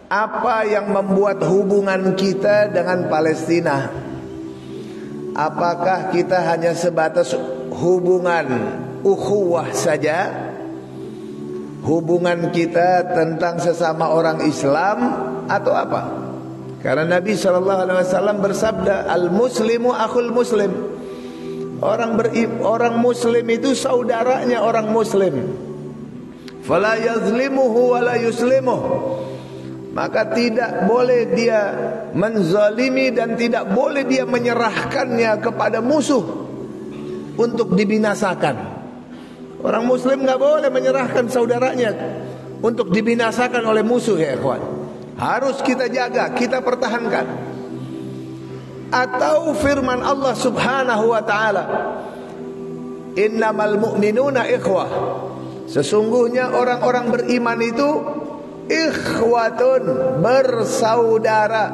apa yang membuat hubungan kita dengan Palestina? Apakah kita hanya sebatas hubungan ukhuwah saja? Hubungan kita tentang sesama orang Islam atau apa? Karena Nabi SAW bersabda, al-muslimu akhul muslim. Orang muslim itu saudaranya orang muslim. Fala yazlimuhu wa la yuslimuh. Maka tidak boleh dia menzalimi dan tidak boleh dia menyerahkannya kepada musuh untuk dibinasakan. Orang muslim nggak boleh menyerahkan saudaranya untuk dibinasakan oleh musuh, ya ikhwan. Harus kita jaga, kita pertahankan. Atau firman Allah Subhanahu wa taala, innamal mu'minuna ikhwah. Sesungguhnya orang-orang beriman itu ikhwatun, bersaudara.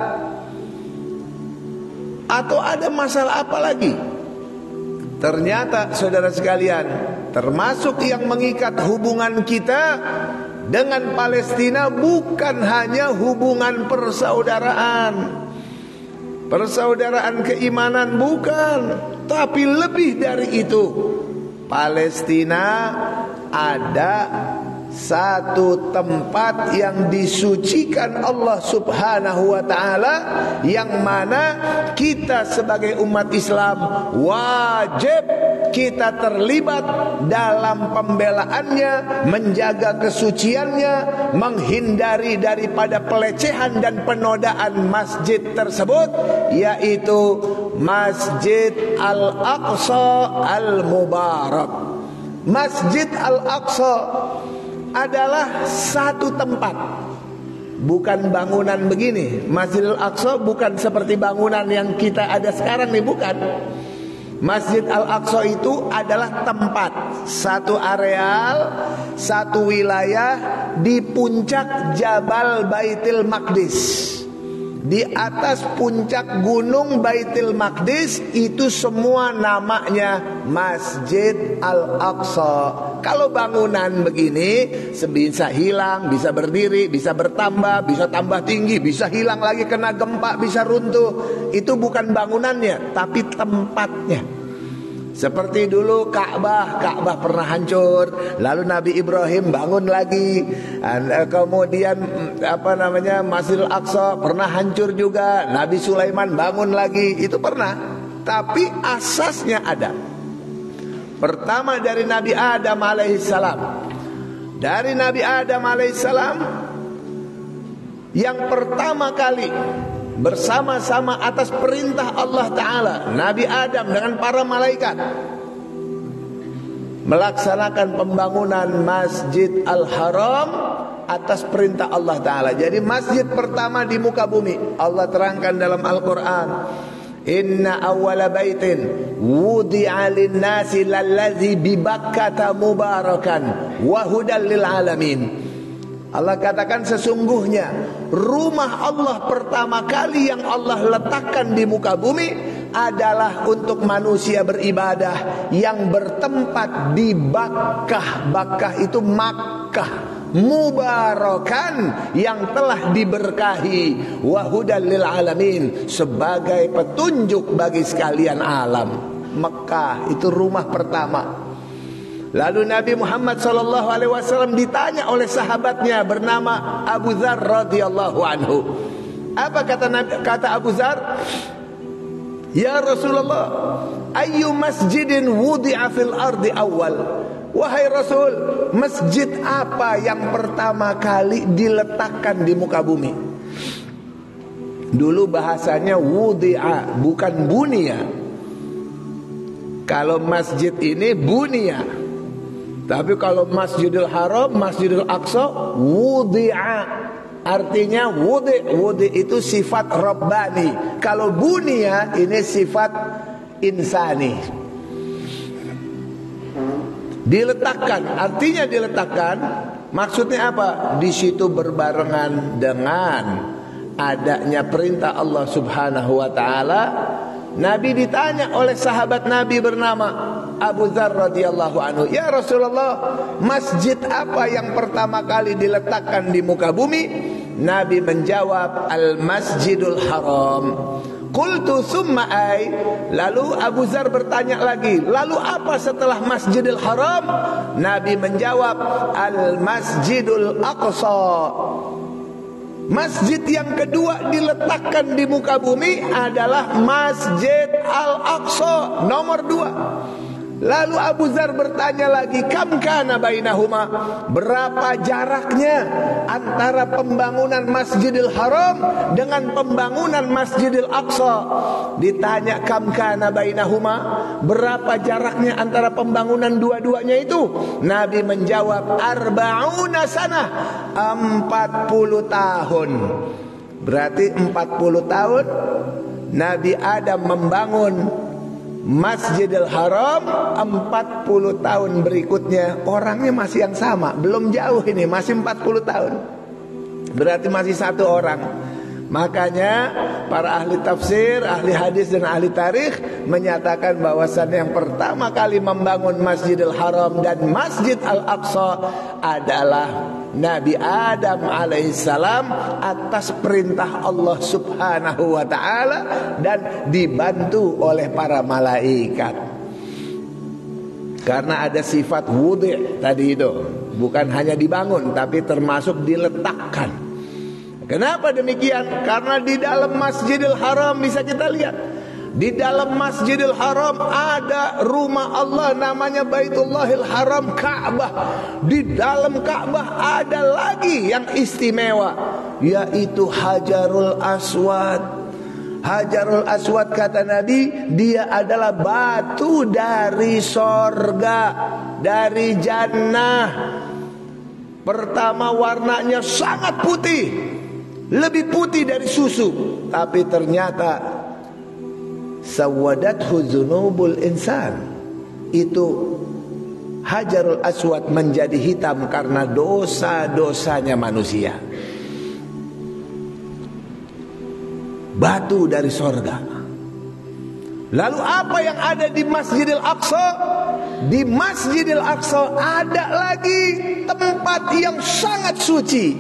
Atau ada masalah apa lagi? Ternyata saudara sekalian, termasuk yang mengikat hubungan kita dengan Palestina bukan hanya hubungan persaudaraan, persaudaraan keimanan, bukan, tapi lebih dari itu. Palestina ada satu tempat yang disucikan Allah Subhanahu wa taala, yang mana kita sebagai umat Islam wajib kita terlibat dalam pembelaannya, menjaga kesuciannya, menghindari daripada pelecehan dan penodaan masjid tersebut, yaitu Masjid Al-Aqsa Al-Mubarak. Masjid Al-Aqsa adalah satu tempat, bukan bangunan begini. Masjid Al-Aqsa bukan seperti bangunan yang kita ada sekarang nih, bukan. Masjid Al-Aqsa itu adalah tempat, satu areal, satu wilayah di puncak Jabal Baitul Maqdis. Di atas puncak gunung Baitul Maqdis itu semua namanya Masjid Al-Aqsa. Kalau bangunan begini bisa hilang, bisa berdiri, bisa bertambah, bisa tambah tinggi, bisa hilang lagi kena gempa, bisa runtuh. Itu bukan bangunannya, tapi tempatnya. Seperti dulu Ka'bah pernah hancur, lalu Nabi Ibrahim bangun lagi. Kemudian Masjidil Aqsa pernah hancur juga, Nabi Sulaiman bangun lagi, itu pernah. Tapi asasnya ada. Pertama dari Nabi Adam alaihissalam. Dari Nabi Adam alaihissalam, yang pertama kali bersama-sama atas perintah Allah Ta'ala, Nabi Adam dengan para malaikat melaksanakan pembangunan Masjid Al-Haram atas perintah Allah Ta'ala. Jadi masjid pertama di muka bumi, Allah terangkan dalam Al-Quran, inna awwala baitin wudi'a lin-nasi lallazi bi Bakkata mubarakan wa hudal lil alamin. Allah katakan sesungguhnya rumah Allah pertama kali yang Allah letakkan di muka bumi adalah untuk manusia beribadah, yang bertempat di Bakkah. Bakkah itu Makkah, mubarakan, yang telah diberkahi, wa hudal lil alamin, sebagai petunjuk bagi sekalian alam. Mekah itu rumah pertama. Lalu Nabi Muhammad SAW ditanya oleh sahabatnya bernama Abu Dzar radhiyallahu anhu. Apa kata Abu Dzar? Ya Rasulullah, ayyu masjidin wudi'a fil ardi awal. Wahai Rasul, masjid apa yang pertama kali diletakkan di muka bumi? Dulu bahasanya wudi'a, bukan bunia. Kalau masjid ini bunia. Tapi kalau Masjidil Haram, Masjidil Aqsa, wudi'a, artinya wudi itu sifat Rabbani. Kalau bunia ini sifat insani. Diletakkan, artinya diletakkan, maksudnya apa? Di situ berbarengan dengan adanya perintah Allah Subhanahu wa taala. Nabi ditanya oleh sahabat Nabi bernama Abu Dzar radhiyallahu anhu, ya Rasulullah, masjid apa yang pertama kali diletakkan di muka bumi? Nabi menjawab, Al-Masjidul Haram. Qultu thumma ay. Lalu Abu Dzar bertanya lagi, lalu apa setelah Masjidil Haram? Nabi menjawab, Al-Masjidul Aqsa. Masjid yang kedua diletakkan di muka bumi adalah Masjid Al-Aqsa, nomor 2. Lalu Abu Dzar bertanya lagi, kam kana bainahuma? Berapa jaraknya antara pembangunan Masjidil Haram dengan pembangunan Masjidil Aqsa? Ditanya kam kana bainahuma, berapa jaraknya antara pembangunan dua-duanya itu? Nabi menjawab, arba'una sanah, 40 tahun. Berarti 40 tahun Nabi Adam membangun Masjidil Haram, 40 tahun berikutnya orangnya masih yang sama, belum jauh ini, masih 40 tahun. Berarti masih satu orang. Makanya para ahli tafsir, ahli hadis dan ahli tarikh menyatakan bahwasannya yang pertama kali membangun Masjidil Haram dan Masjid Al-Aqsa adalah Nabi Adam alaihissalam atas perintah Allah subhanahu wa ta'ala dan dibantu oleh para malaikat. Karena ada sifat wudhi tadi itu, bukan hanya dibangun tapi termasuk diletakkan. Kenapa demikian? Karena di dalam Masjidil Haram bisa kita lihat, di dalam Masjidil Haram ada rumah Allah namanya Baitullahil Haram, Ka'bah. Di dalam Ka'bah ada lagi yang istimewa, yaitu Hajarul Aswad. Hajarul Aswad kata Nabi, dia adalah batu dari sorga, dari jannah. Pertama warnanya sangat putih, lebih putih dari susu. Tapi ternyata sawadathu dzunubul insan, itu Hajarul Aswad menjadi hitam karena dosa-dosanya manusia. Batu dari sorga. Lalu apa yang ada di Masjidil Aqsa? Di Masjidil Aqsa ada lagi tempat yang sangat suci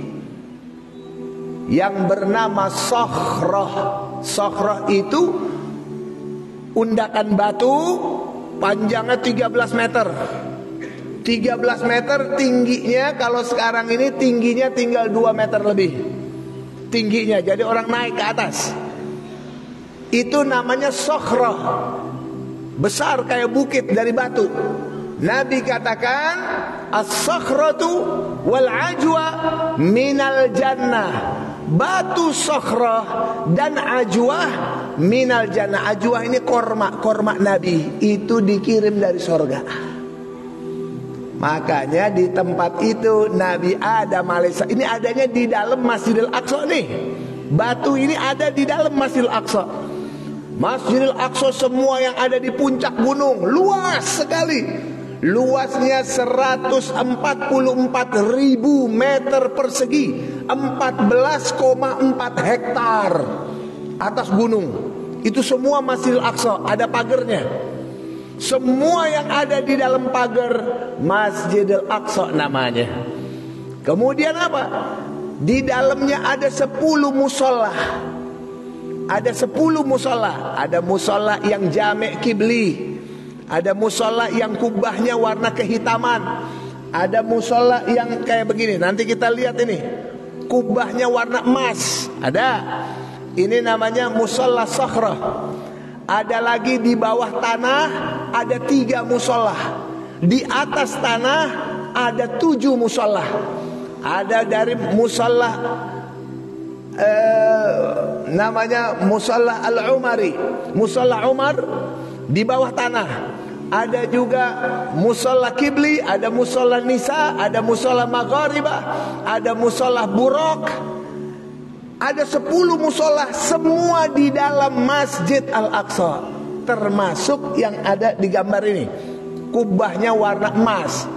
yang bernama Sakhrah. Sakhrah itu undakan batu, panjangnya 13 meter. 13 meter tingginya, kalau sekarang ini tingginya tinggal 2 meter lebih tingginya, jadi orang naik ke atas. Itu namanya Sakhrah, besar kayak bukit dari batu. Nabi katakan, as-sakhratu wal ajwa minal jannah. Batu Sakhrah dan ajwah minal jannah. Ajwah ini korma Nabi, itu dikirim dari sorga. Makanya di tempat itu Nabi Adam alaihissalam, ini adanya di dalam Masjidil Aqsa nih. Batu ini ada di dalam Masjidil Aqsa. Masjidil Aqsa semua yang ada di puncak gunung, luas sekali. Luasnya 144.000 meter persegi, 14,4 hektar atas gunung. Itu semua Masjidil Aqsa, ada pagarnya. Semua yang ada di dalam pagar Masjidil Aqsa namanya. Kemudian apa? Di dalamnya ada 10 musola. Ada 10 musola. Ada musola yang jamek kibli, ada musola yang kubahnya warna kehitaman, ada musola yang kayak begini. Nanti kita lihat ini, kubahnya warna emas. Ada. Ini namanya musola Sakhrah. Ada lagi di bawah tanah ada 3 musola. Di atas tanah ada 7 musola. Ada dari musola namanya musola Al-Umari, musola Umar di bawah tanah. Ada juga musola Kibli, ada musola Nisa, ada musola Magharibah, ada musola Buraq. Ada 10 musola, semua di dalam Masjid Al-Aqsa, termasuk yang ada di gambar ini. Kubahnya warna emas.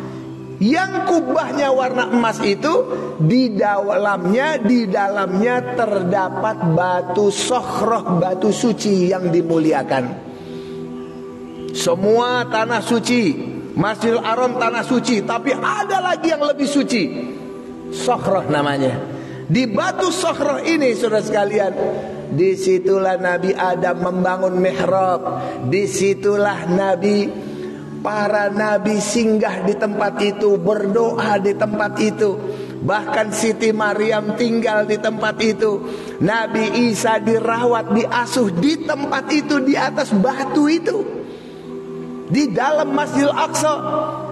Yang kubahnya warna emas itu di dalamnya terdapat batu Sakhrah, batu suci yang dimuliakan. Semua tanah suci, Masjidil Haram tanah suci, tapi ada lagi yang lebih suci, Sakhrah namanya. Di batu Sakhroh ini, saudara sekalian, disitulah Nabi Adam membangun mihrab. Disitulah para nabi singgah di tempat itu, berdoa di tempat itu. Bahkan Siti Maryam tinggal di tempat itu. Nabi Isa dirawat, diasuh di tempat itu, di atas batu itu, di dalam Masjidil Aqsa.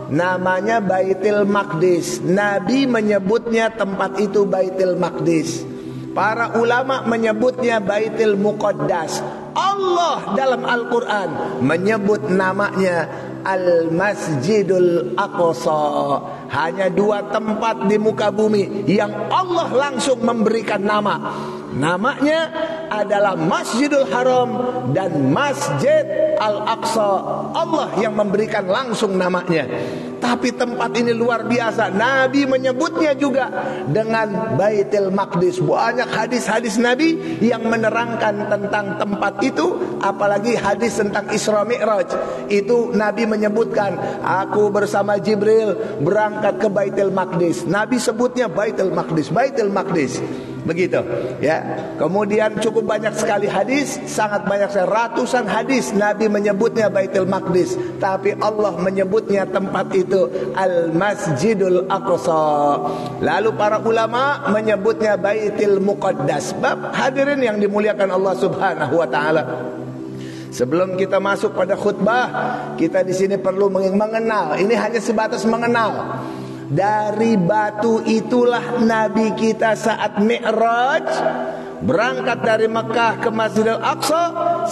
Namanya Baitul Maqdis. Nabi menyebutnya tempat itu Baitul Maqdis. Para ulama menyebutnya Baitul Muqaddas. Allah dalam Al-Quran menyebut namanya Al-Masjidul Aqsa. Hanya 2 tempat di muka bumi yang Allah langsung memberikan nama. Namanya adalah Masjidul Haram dan Masjid Al-Aqsa. Allah yang memberikan langsung namanya. Tapi tempat ini luar biasa. Nabi menyebutnya juga dengan Baitul Maqdis. Banyak hadis-hadis Nabi yang menerangkan tentang tempat itu. Apalagi hadis tentang Isra Mi'raj. Itu Nabi menyebutkan, aku bersama Jibril berangkat ke Baitul Maqdis. Nabi sebutnya Baitul Maqdis, Baitul Maqdis. Begitu ya. Kemudian cukup banyak sekali hadis, sangat banyak sekali, ratusan hadis Nabi menyebutnya Baitul Maqdis, tapi Allah menyebutnya tempat itu Al-Masjidul Aqsa. Lalu para ulama menyebutnya Baitul Muqaddas. Hadirin yang dimuliakan Allah Subhanahu wa taala. Sebelum kita masuk pada khutbah, kita di sini perlu mengenal. Ini hanya sebatas mengenal. Dari batu itulah Nabi kita saat Mi'raj berangkat dari Mekah ke Masjidil Aqsa.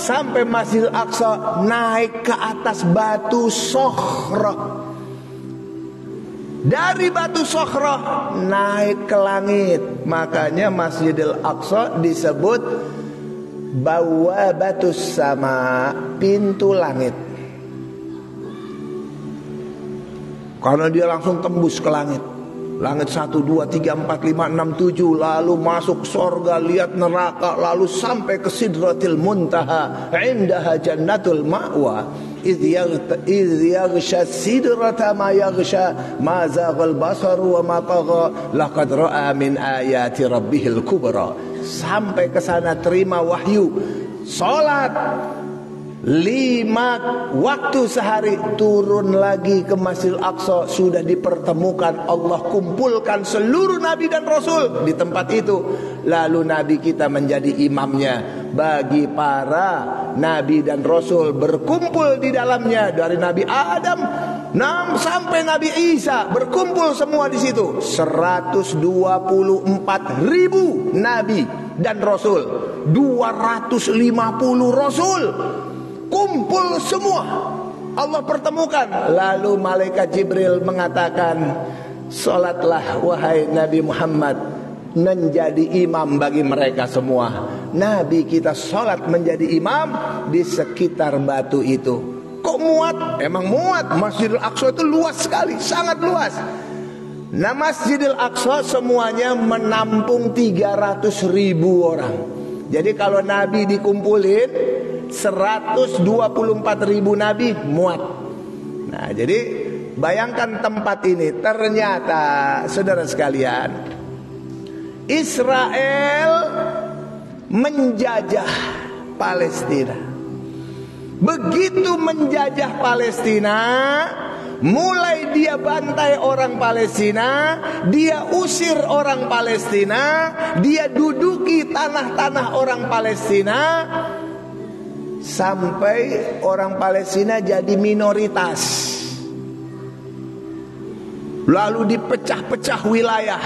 Sampai Masjidil Aqsa naik ke atas batu Sakhroh. Dari batu Sakhroh naik ke langit. Makanya Masjidil Aqsa disebut Bawabatus Sama, pintu langit. Karena dia langsung tembus ke langit. Langit 1, 2, 3, 4, 5, 6, 7. Lalu masuk surga, lihat neraka. Lalu sampai ke Sidratil Muntaha, Indaha Jannatul Ma'wa. Idh yaghsha sidrata ma yaghsha, ma zaghal basaru wa ma tagha, laqad ra'a min ayati rabbihil kubra. Sampai ke sana terima wahyu. Salat 5 waktu sehari, turun lagi ke Masjidil Aqsa. Sudah dipertemukan, Allah kumpulkan seluruh Nabi dan Rasul di tempat itu. Lalu Nabi kita menjadi imamnya. Bagi para Nabi dan Rasul berkumpul di dalamnya. Dari Nabi Adam sampai Nabi Isa berkumpul semua di situ. 124.000 Nabi dan Rasul, 250 Rasul kumpul semua, Allah pertemukan. Lalu malaikat Jibril mengatakan, salatlah wahai Nabi Muhammad, menjadi imam bagi mereka semua. Nabi kita salat menjadi imam di sekitar batu itu. Kok muat? Emang muat. Masjidil Aqsa itu luas sekali, sangat luas. Nah, Masjidil Aqsa semuanya menampung 300.000 orang. Jadi kalau Nabi dikumpulin 124.000 Nabi muat. Nah, jadi bayangkan tempat ini. Ternyata saudara sekalian, Israel menjajah Palestina. Begitu menjajah Palestina, mulai dia bantai orang Palestina, dia usir orang Palestina, dia duduki tanah-tanah orang Palestina, sampai orang Palestina jadi minoritas. Lalu dipecah-pecah wilayah.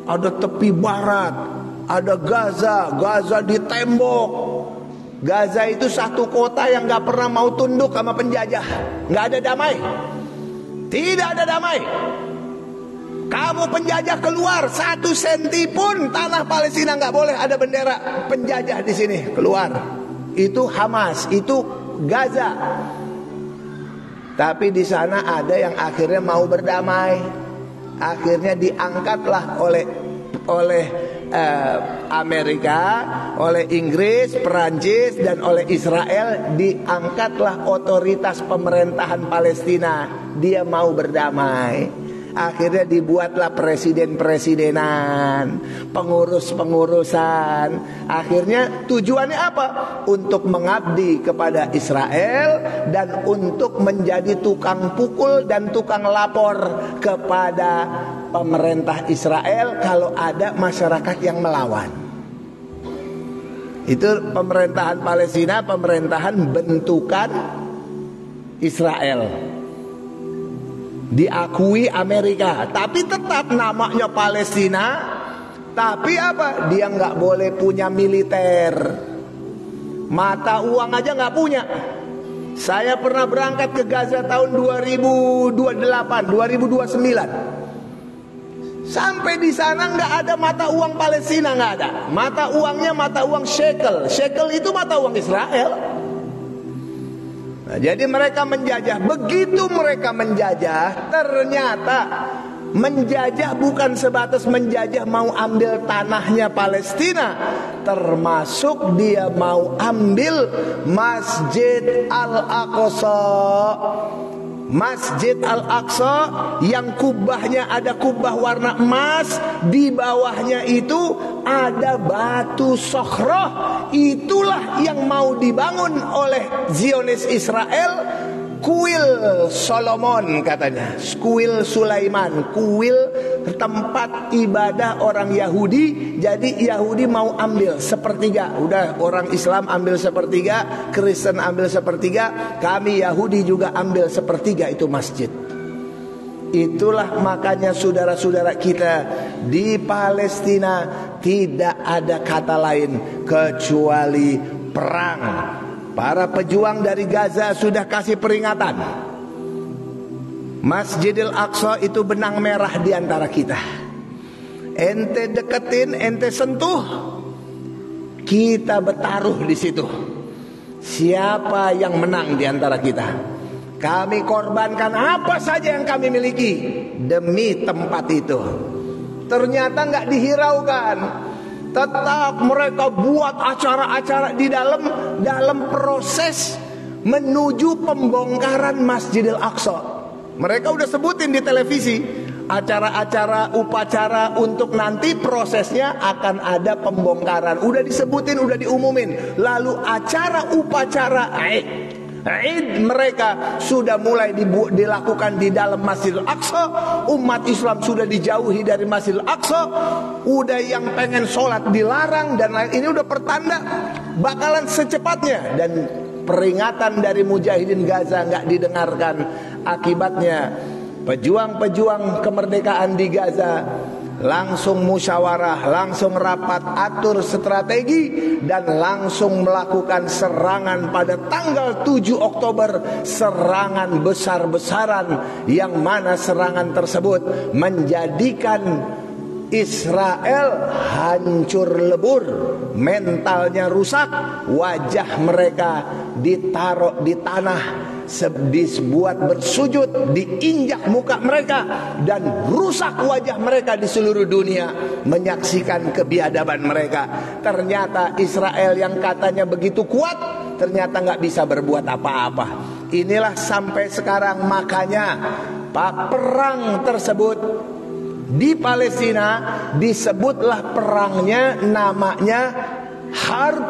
Ada tepi barat, ada Gaza. Gaza ditembok. Gaza itu satu kota yang gak pernah mau tunduk sama penjajah. Gak ada damai. Tidak ada damai. Kamu penjajah keluar 1 senti pun tanah Palestina gak boleh ada bendera penjajah di sini. Keluar. Itu Hamas, itu Gaza. Tapi di sana ada yang akhirnya mau berdamai. Akhirnya diangkatlah oleh Amerika, oleh Inggris, Perancis, dan oleh Israel. Diangkatlah otoritas pemerintahan Palestina. Dia mau berdamai. Akhirnya dibuatlah presiden-presidenan, pengurus-pengurusan. Akhirnya tujuannya apa? Untuk mengabdi kepada Israel dan untuk menjadi tukang pukul dan tukang lapor kepada pemerintah Israel kalau ada masyarakat yang melawan. Itu pemerintahan Palestina, pemerintahan bentukan Israel, diakui Amerika, tapi tetap namanya Palestina. Tapi apa? Dia nggak boleh punya militer, mata uang aja nggak punya. Saya pernah berangkat ke Gaza tahun 2028, 2029. Sampai di sana nggak ada mata uang Palestina, nggak ada. Mata uangnya mata uang shekel. Shekel itu mata uang Israel. Nah, jadi mereka menjajah. Begitu mereka menjajah, ternyata menjajah bukan sebatas menjajah mau ambil tanahnya Palestina, termasuk dia mau ambil Masjid Al-Aqsa. Masjid Al-Aqsa yang kubahnya ada kubah warna emas, di bawahnya itu ada batu sokhroh. Itulah yang mau dibangun oleh Zionis Israel. Kuil Solomon katanya, kuil Sulaiman, kuil tempat ibadah orang Yahudi. Jadi Yahudi mau ambil sepertiga. Udah, orang Islam ambil sepertiga, Kristen ambil sepertiga, kami Yahudi juga ambil sepertiga itu masjid. Itulah makanya saudara-saudara kita di Palestina tidak ada kata lain kecuali perang. Para pejuang dari Gaza sudah kasih peringatan. Masjidil Aqsa itu benang merah di antara kita. Ente deketin, ente sentuh, kita bertaruh di situ. Siapa yang menang di antara kita? Kami korbankan apa saja yang kami miliki demi tempat itu. Ternyata nggak dihiraukan. Tetap mereka buat acara-acara di dalam proses menuju pembongkaran Masjidil Aqsa. Mereka udah sebutin di televisi, acara-acara upacara untuk nanti prosesnya akan ada pembongkaran. Udah disebutin, udah diumumin. Lalu acara upacara Eid mereka sudah mulai dilakukan di dalam Masjidil Aqsa. Umat Islam sudah dijauhi dari Masjidil Aqsa. Udah yang pengen sholat dilarang dan lain. Ini udah pertanda bakalan secepatnya. Dan peringatan dari mujahidin Gaza nggak didengarkan. Akibatnya pejuang-pejuang kemerdekaan di Gaza langsung musyawarah, langsung rapat atur strategi dan langsung melakukan serangan pada tanggal 7 Oktober. Serangan besar-besaran yang mana serangan tersebut menjadikan Israel hancur lebur, mentalnya rusak, wajah mereka ditaruh di tanah, dibuat bersujud, diinjak muka mereka dan rusak wajah mereka di seluruh dunia menyaksikan kebiadaban mereka. Ternyata Israel yang katanya begitu kuat ternyata nggak bisa berbuat apa-apa. Inilah sampai sekarang, makanya perang tersebut di Palestina disebutlah perangnya namanya Harb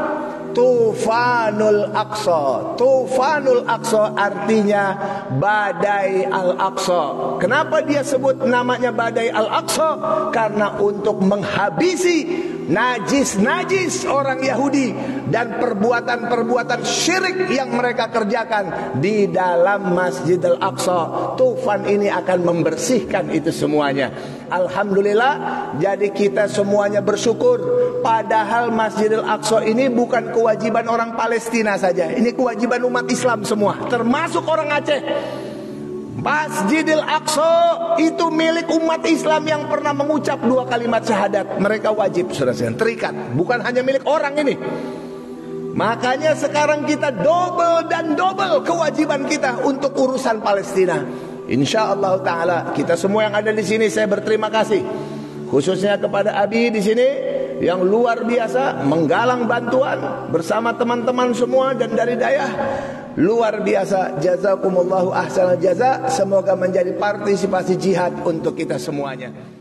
Tufanul Aqsa. Tufanul Aqsa artinya badai Al-Aqsa. Kenapa dia sebut namanya badai Al-Aqsa? Karena untuk menghabisi najis-najis orang Yahudi dan perbuatan-perbuatan syirik yang mereka kerjakan di dalam Masjid Al-Aqsa. Tufan ini akan membersihkan itu semuanya. Alhamdulillah, jadi kita semuanya bersyukur. Padahal Masjid Al-Aqsa ini bukan kewajiban orang Palestina saja. Ini kewajiban umat Islam semua, termasuk orang Aceh. Masjidil Aqsa itu milik umat Islam yang pernah mengucap 2 kalimat syahadat. Mereka wajib, saudara-saudara, terikat. Bukan hanya milik orang ini. Makanya sekarang kita double dan double kewajiban kita untuk urusan Palestina. InsyaAllah ta'ala kita semua yang ada di sini, saya berterima kasih khususnya kepada Abi di sini yang luar biasa menggalang bantuan bersama teman-teman semua dan dari daerah Luar biasa. Jazakumullahu ahsanal jaza. Semoga menjadi partisipasi jihad untuk kita semuanya.